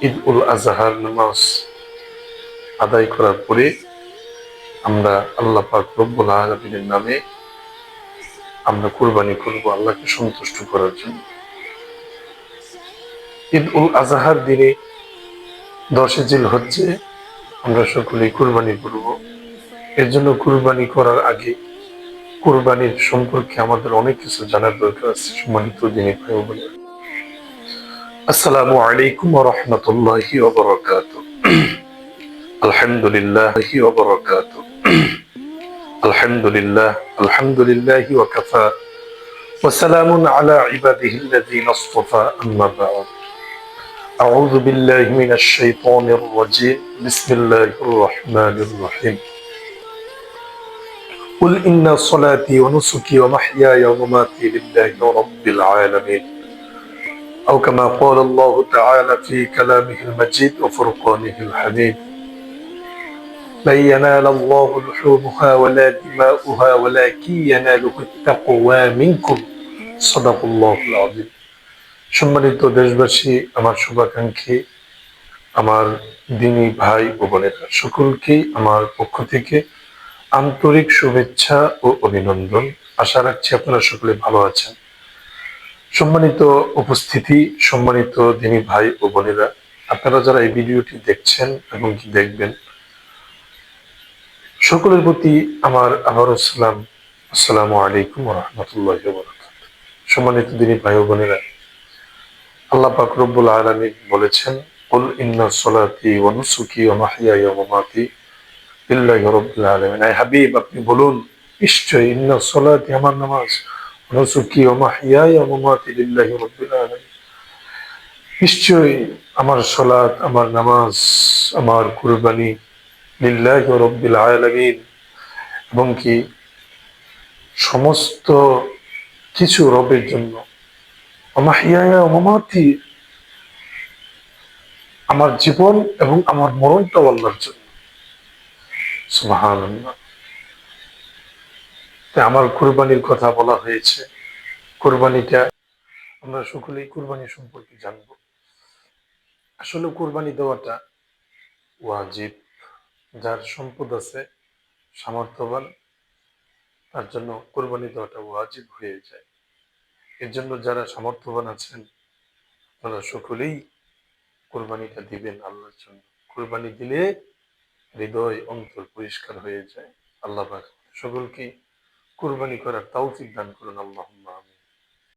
ঈদ উল আজহার নামাজ আদায় করার পরে আমরা আল্লাহ পাক রব্বুল আলামিনের নামে আমরা কুরবানি করব আল্লাহকে সন্তুষ্ট করার জন্য। ঈদ উল আজহার দিনে 10 জিলহজ্জে আমরা সকলেই কুরবানি করব। এর জন্য কুরবানি করার আগে কুরবানির সম্পর্কে আমাদের অনেক কিছু জানার দরকার আছে। সম্মানিত দিনী ভাই ও বোনেরা, আসসালামু আলাইকুম ওয়া রাহমাতুল্লাহি ওয়া বারাকাতুহু। আলহামদুলিল্লাহি ওয়া বারাকাতুহু। আলহামদুলিল্লাহ আলহামদুলিল্লাহি ওয়া কাফা ওয়া সালামুন আলা ইবাদিহিল্লাযীনা ইসতাফা, আম্মা বা'দ। আউযু বিল্লাহি মিনাশ শাইতানির রাজীম। বিসমিল্লাহির রাহমানির রাহিম। قل إن صلاتي ونسكي ومحياي ومماتي لله رب العالمين، أو كما قال الله تعالى في كلامه المجيد وفرقانه الحميد: لن ينال الله لحومها ولا دماؤها ولكن يناله التقوى منكم، صدق الله العظيم। সম্মানিত দেশবাসী, আমার শুভাকাঙ্ক্ষী, আমার দিনী ভাই ও বোনেরা, সকলকে আমার পক্ষ থেকে আন্তরিক শুভেচ্ছা ও অভিনন্দন। আশা রাখছি আপনারা সকলে ভালো আছেন। সম্মানিত উপস্থিতি, সম্মানিত দিনী ভাই ও বোনেরা, আপনারা যারা এই ভিডিওটি দেখছেন এবং কি দেখবেন, সকলের প্রতি আমার আবারও সালাম। আসসালামু আলাইকুম ওয়া রাহমাতুল্লাহি ওয়া বারাকাতুহু। সম্মানিত দিনী ভাই ও বোনেরা, আল্লাহ পাক রব্বুল আলামিন বলেছেন, কুল ইন্না সলাতি ওয়া নুসুকি ওয়া মাহইয়ায়া ওয়া মামাতি লিল্লাহি রাব্বিল আলামিন। আয় হাবিব, আপনি বলুন নিশ্চয়ই, ইন্না সলাতি, আমার নামাজ, নুসুকি ওয়া মাহইয়ায়া ওয়া মামাতি লিল্লাহি রাব্বিল আলামিন, নিশ্চয়ই আমার সালাত, আমার নামাজ, আমার কুরবানি লিল্লাহি রাব্বিল আলামিন, এবং কি সমস্ত কিছু রবের জন্য। মাহইয়ায়া ওয়া মামাতি, আমার জীবন এবং আমার মরণটাও আল্লাহর জন্য। সুবহানাল্লাহ। আমার কুরবানির কথা বলা হয়েছে। কুরবানিটা আমরা সকলেই কুরবানি সম্পর্কে জানব। আসলে কুরবানি দেওয়াটা ওয়াজিব। যার সম্পদ আছে, সামর্থ্যবান, তার জন্য কুরবানি দেওয়াটা ওয়াজিব হয়ে যায়। এর জন্য যারা সামর্থ্যবান আছেন, তারা সকলেই কুরবানিটা দিবেন আল্লাহর জন্য। কুরবানি দিলে হৃদয় অন্তর পরিষ্কার হয়ে যায়। আল্লাহ পাক সকলকে কুরবানি করার তৌফিক দান করুন, আল্লাহুম্মা আমিন।